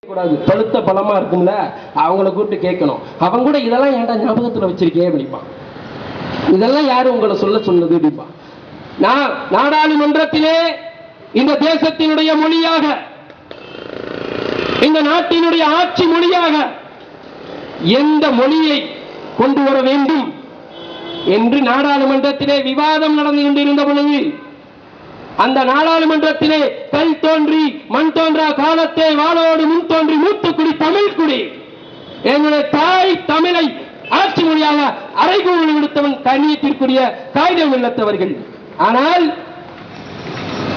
கூடாது. பழுத்த பழமா இருக்கும்ல, அவங்கள கூப்பிட்டு கேட்கணும். அவங்க கூட இதெல்லாம் ஏன்டா ஞாபகத்துல வச்சிருக்கே அப்படிப்பான். இதெல்லாம் யாரு உங்களை சொல்ல சொன்னது அப்படிப்பான். நாடாளுமன்றத்திலே இந்த தேசத்தினுடைய மொழியாக, இந்த நாட்டினுடைய ஆட்சி மொழியாக எந்த மொழியை கொண்டு வர வேண்டும் என்று நாடாளுமன்றத்திலே விவாதம் நடந்து கொண்டிருந்த பொழுது, அந்த நாடாளுமன்றத்திலே கல் தோன்றி மண் தோன்றா காலத்தை வாழோடு முன் தோன்றி மூத்துக்குடி தமிழ் குடி என்னுடைய தாய் தமிழை ஆட்சி மொழியாக அறைகூவல் விடுத்தவன் கண்ணியத்திற்குரிய காகிதம் இல்லத்தவர்கள். ஆனால்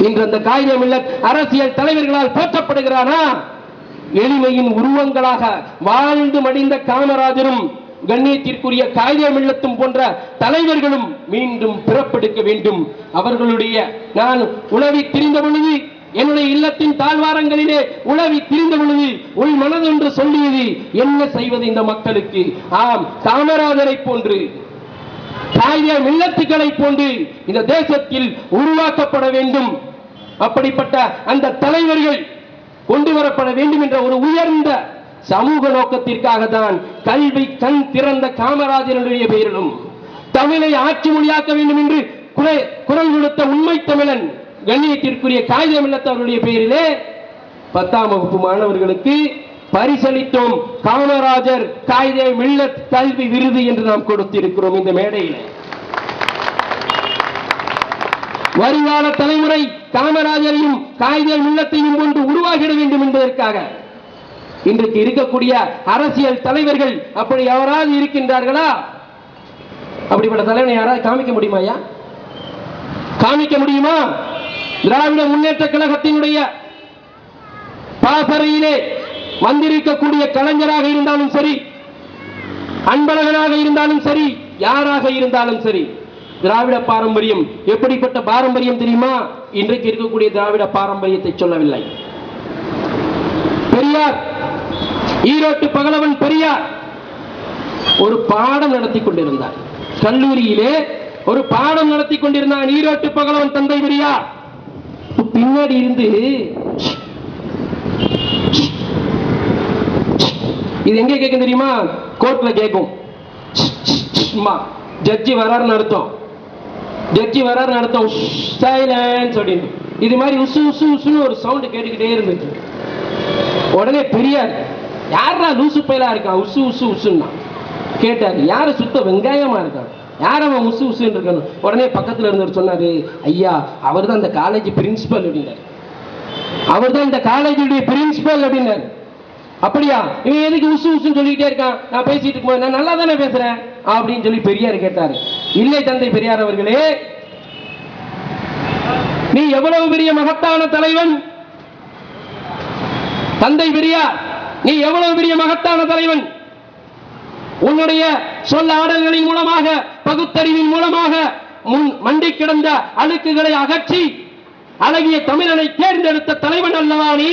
இன்று அந்த காகிதம் இல்ல அரசியல் தலைவர்களால் போற்றப்படுகிறானா? எளிமையின் உருவங்களாக வாழ்ந்து மடிந்த காமராஜரும் கண்ணியத்திற்குரிய காகிதம் இல்லத்தும் போன்ற தலைவர்களும் மீண்டும் பிறப்பெடுக்க வேண்டும். அவர்களுடைய நான் உளவி திரிந்த பொழுது, என்னுடைய இல்லத்தின் தாழ்வாரங்களிலே உளவி திரிந்த பொழுது உள் மனதொன்று சொல்லியது, என்ன செய்வது இந்த மக்களுக்கு? ஆம், காமராஜரை போன்று காகிதம் இல்லத்துக்களை போன்று இந்த தேசத்தில் உருவாக்கப்பட வேண்டும். அப்படிப்பட்ட அந்த தலைவர்கள் கொண்டு வரப்பட வேண்டும் என்ற ஒரு உயர்ந்த சமூக நோக்கத்திற்காக தான் கல்வி கண் திறந்த காமராஜருடைய பெயரிலும் தமிழை ஆட்சி மொழியாக்க வேண்டும் என்று குரல் கொடுத்த உண்மை தமிழன் கண்ணியத்திற்குரிய காகிதம் இல்லத்தவருடைய பெயரிலே 10ஆம் வகுப்பு மாணவர்களுக்கு பரிசளித்தோம். காமராஜர் காகிதம் இல்லத் கல்வி விருது என்று நாம் கொடுத்திருக்கிறோம். இந்த மேடையில் வருங்கால தலைமுறை காமராஜரையும் காகிதம் இல்லத்தையும் கொண்டு உருவாகிட வேண்டும் என்பதற்காக இன்றைக்கு இருக்கக்கூடிய அரசியல் தலைவர்கள் அப்படி யாராவது இருக்கின்றார்களா? அப்படிப்பட்ட தலைவனை யாராவது காமிக்க முடியுமா? காமிக்க முடியுமா? திராவிட முன்னேற்ற கழகத்தினுடைய பாசறையிலே வந்திருக்கக்கூடிய கலைஞராக இருந்தாலும் சரி, அன்பழகனாக இருந்தாலும் சரி, யாராக இருந்தாலும் சரி, திராவிட பாரம்பரியம் எப்படிப்பட்ட பாரம்பரியம் தெரியுமா? இன்றைக்கு இருக்கக்கூடிய திராவிட பாரம்பரியத்தை சொல்லவில்லை. பெரியார், ஈரோட்டு பகலவன் பெரியார் ஒரு பாடம் நடத்தி கொண்டிருந்தார். கல்லூரியிலே ஒரு பாடம் நடத்தி கொண்டிருந்தான் ஈரோட்டு பகலவன் தந்தை பெரியார். பின்னாடி இருந்து இது எங்க கேட்கும் தெரியுமா? கோர்ட்ல கேட்கும். ஜட்ஜி வராருன்னு அர்த்தம். ஜட்ஜி வராருன்னு அர்த்தம். சைலன்ஸ் அப்படின்னு இது மாதிரி உசு உசு உசுன்னு ஒரு சவுண்ட் கேட்டுக்கிட்டே இருந்துச்சு. உடனே பெரியார், யாரா லூசு பயிலா இருக்கான் உசு உசு உசுன்னா கேட்டாரு. யாரு சுத்த வெங்காயமா இருக்கான், யார் அவன் உசு உசுன்னு இருக்கணும்? உடனே பக்கத்துல இருந்தவர் சொன்னாரு, ஐயா அவர் தான் அந்த காலேஜ் பிரின்சிபல் அப்படின்னாரு. அவர் தான் இந்த காலேஜுடைய பிரின்சிபல் அப்படின்னாரு. அப்படியா? இவன் எதுக்கு உசு உசுன்னு சொல்லிக்கிட்டே இருக்கான்? நான் பேசிட்டு இருக்கும்போது நான் நல்லா தானே பேசுறேன் அப்படின்னு சொல்லி பெரியார் கேட்டாரு. இல்லை தந்தை பெரியார் அவர்களே, நீ எவ்வளவு பெரிய மகத்தான தலைவன். தந்தை பெரியார், நீ எவ்வளவு பெரிய மகத்தான தலைவன். உன்னுடைய சொல் ஆடல்களின் மூலமாக, பகுத்தறிவின் மூலமாக மண்டி கிடந்த அழுக்குகளை அகற்றி அழகிய தமிழனை தேர்ந்தெடுத்த தலைவன் அல்லவா நீ?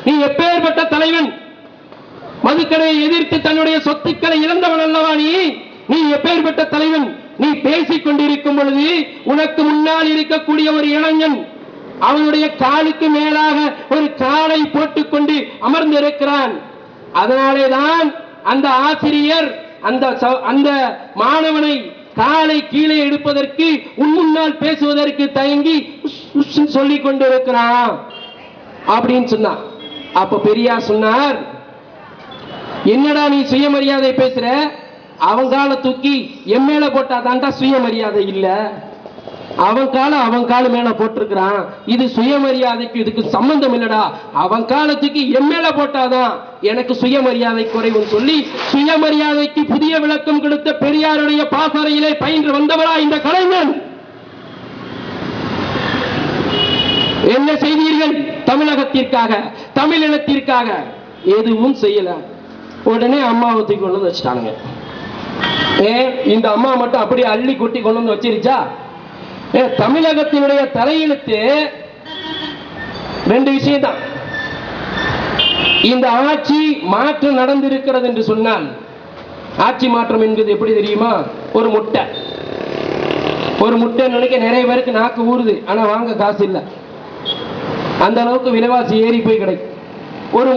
நீ எப்பேற்பட்ட தலைவன்? மதுக்கடையை எதிர்த்து தன்னுடைய சொத்துக்களை இழந்தவன் அல்லவா நீ? நீ எப்பேற்பட்ட தலைவன்? நீ பேசிக் கொண்டிருக்கும் பொழுது உனக்கு முன்னால் இருக்கக்கூடிய ஒரு இளைஞன் அவனுடைய காலுக்கு மேலாக ஒரு காலை போட்டுக்கொண்டு அமர்ந்து இருக்கிறான். அதனாலேதான் அந்த ஆசிரியர் அந்த மாணவனை காலை கீழே எடுப்பதற்கு உன் முன்னால் பேசுவதற்கு தயங்கி சொல்லிக் கொண்டிருக்கிறான் அப்படின்னு சொன்னான். அப்ப பெரியார் சொன்னார், என்னடா நீ சுயமரியாதை பேசுற? அவன் காலை தூக்கி என் மேல போட்டா தாண்டா சுயமரியாதை இல்ல. அவன் கால மேல போட்டிருக்கிறான். இது சுயமரியாதைக்கு இதுக்கு சம்பந்தம் இல்லடா. அவன் காலத்துக்கு என் மேல போட்டாதான் எனக்கு சுயமரியாதை குறைவும் சொல்லி சுயமரியாதைக்கு புதிய விளக்கம் கொடுத்த பெரியாருடைய பாசறையிலே பயின்று வந்தவரா இந்த கலைஞன்? என்ன செய்தீர்கள்? தமிழகத்திற்காக, தமிழினத்திற்காக எதுவும் செய்யல. உடனே அம்மாவை தூக்கி கொண்டு வந்து வச்சுட்டானுங்க. இந்த அம்மா மட்டும் அப்படியே அள்ளி கொட்டி கொண்டு வந்து வச்சிருச்சா? தமிழகத்தினுடைய தலையெழுத்து ரெண்டு விஷயம் தான். இந்த ஆட்சி மாற்றம் நடந்திருக்கிறது என்று சொன்னால், ஆட்சி மாற்றம் என்பது எப்படி தெரியுமா? ஒரு முட்டை நினைக்க நிறைய பேருக்கு நாக்கு ஊறுது, ஆனா வாங்க காசு இல்லை. அந்த அளவுக்கு விலைவாசி ஏறி போய் கிடைக்கும். ஒரு